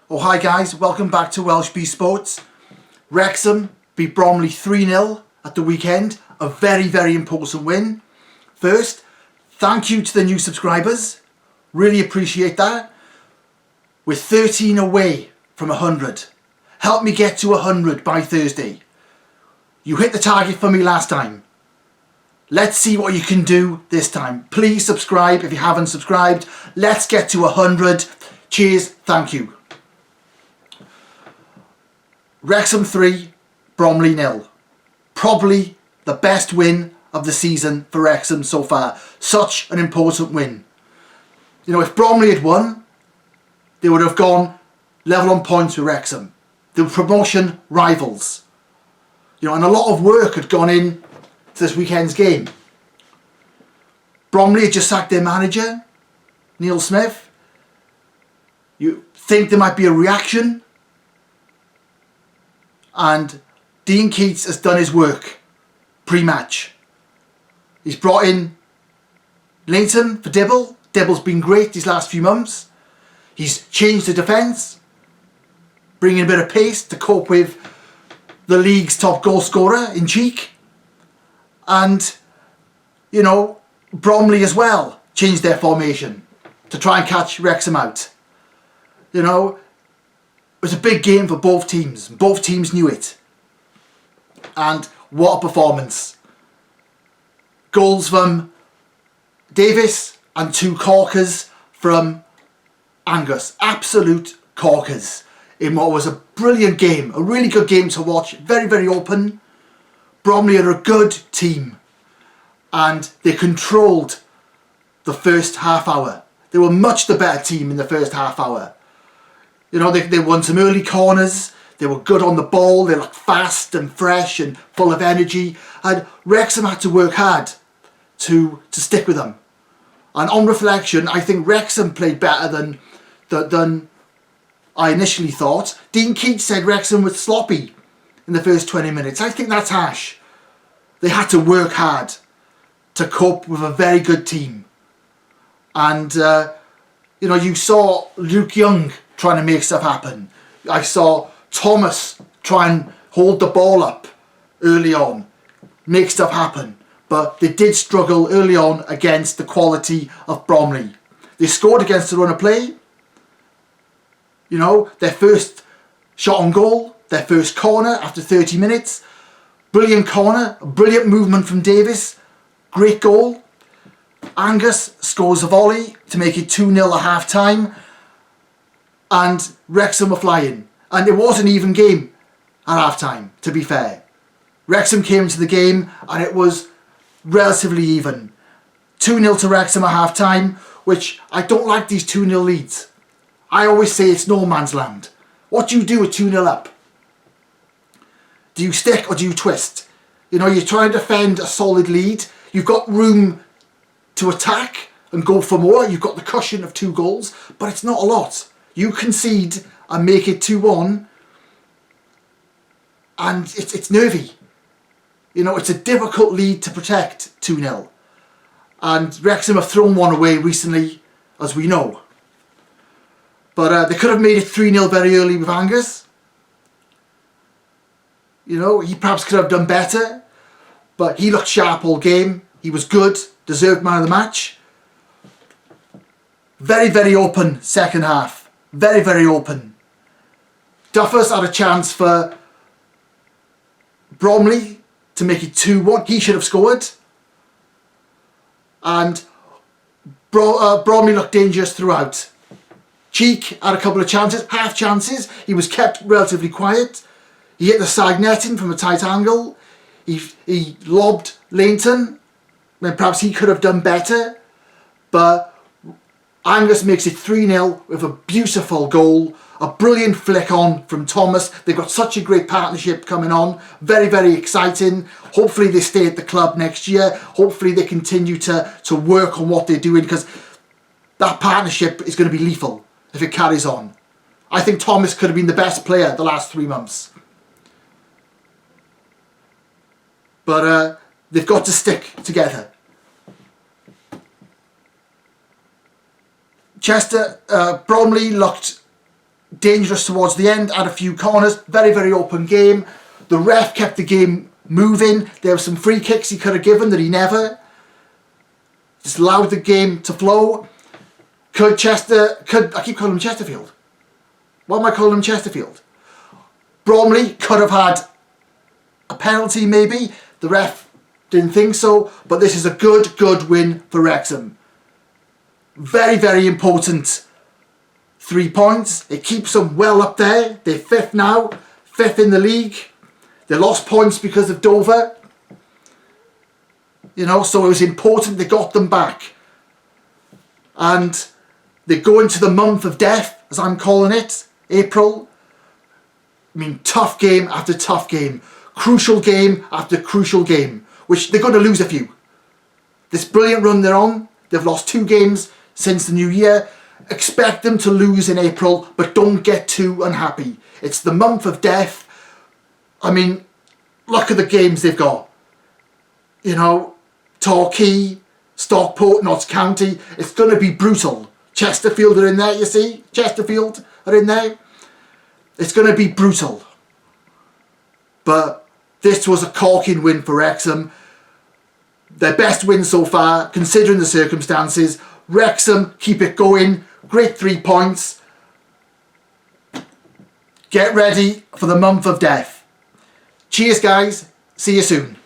Oh hi guys, welcome back to Welsh B Sports. Wrexham beat Bromley 3-0 at the weekend. A very important win. First, thank you to the new subscribers. Really appreciate that. We're 13 away from 100. Help me get to 100 by Thursday. You hit the target for me last time. Let's see what you can do this time. Please subscribe if you haven't subscribed. Let's get to 100. Cheers, thank you. Wrexham 3, Bromley 0. Probably the best win of the season for Wrexham so far. Such an important win. You know, if Bromley had won, they would have gone level on points with Wrexham. They were promotion rivals. You know, and a lot of work had gone in to this weekend's game. Bromley had just sacked their manager, Neil Smith. You think there might be a reaction? And Dean Keats has done his work pre-match. He's brought in Leighton for Dibble. Dibble's been great these last few months. He's changed the defence, bringing a bit of pace to cope with the league's top goal scorer in Cheek. And, you know, Bromley as well changed their formation to try and catch Wrexham out. You know, it was a big game for both teams. Both teams knew it. And what a performance. Goals from Davis and 2 corkers from Angus. Absolute corkers in what was a brilliant game. A really good game to watch. Very open. Bromley are a good team. And they controlled the first half hour. They were much the better team in the first half hour. You know, they won some early corners. They were good on the ball. They looked fast and fresh and full of energy. And Wrexham had to work hard to stick with them. And on reflection, I think Wrexham played better than I initially thought. Dean Keats said Wrexham was sloppy in the first 20 minutes. I think that's harsh. They had to work hard to cope with a very good team. And, you know, you saw Luke Young trying to make stuff happen. I saw Thomas try and hold the ball up early on, make stuff happen. But they did struggle early on against the quality of Bromley. They scored against the run of play. You know, their first shot on goal, their first corner after 30 minutes. Brilliant corner, brilliant movement from Davis. Great goal. Angus scores a volley to make it 2-0 at half time. And Wrexham were flying. And it was an even game at half time, to be fair. Wrexham came into the game and it was relatively even. 2-0 to Wrexham at half time, which I don't like these 2-0 leads. I always say it's no man's land. What do you do with 2-0 up? Do you stick or do you twist? You know, you're trying to defend a solid lead. You've got room to attack and go for more. You've got the cushion of 2 goals, but it's not a lot. You concede and make it 2-1 and it's nervy. You know, it's a difficult lead to protect, 2-0. And Wrexham have thrown one away recently, as we know. But they could have made it 3-0 very early with Angus. You know, he perhaps could have done better. But he looked sharp all game. He was good, deserved man of the match. Very open second half. Very open. Duffus had a chance for Bromley to make it 2-1. He should have scored. And Bromley looked dangerous throughout. Cheek had a couple of chances, half chances. He was kept relatively quiet. He hit the side netting from a tight angle. He lobbed Leighton when perhaps he could have done better. But Angus makes it 3-0 with a beautiful goal. A brilliant flick on from Thomas. They've got such a great partnership coming on. Very exciting. Hopefully they stay at the club next year. Hopefully they continue to work on what they're doing, because that partnership is going to be lethal if it carries on. I think Thomas could have been the best player the last 3 months. But they've got to stick together. Bromley looked dangerous towards the end, had a few corners, very, very open game. The ref kept the game moving. There were some free kicks he could have given that he never. Just allowed the game to flow. I keep calling him Chesterfield. Why am I calling him Chesterfield? Bromley could have had a penalty maybe. The ref didn't think so. But this is a good win for Wrexham. Very, very important 3 points. It keeps them well up there. They're 5th now. 5th in the league. They lost points because of Dover. You know, so it was important they got them back. And they go into the month of death, as I'm calling it, April. I mean, tough game after tough game. Crucial game after crucial game, which they're going to lose a few. This brilliant run they're on, they've lost 2 games since the new year. Expect them to lose in April, but don't get too unhappy. It's the month of death. I mean, look at the games they've got. You know, Torquay, Stockport, Notts County. It's going to be brutal. Chesterfield are in there, you see? Chesterfield are in there. It's going to be brutal. But this was a corking win for Wrexham. Their best win so far, considering the circumstances. Wrexham, keep it going. Great 3 points. Get ready for the month of death. Cheers, guys. See you soon.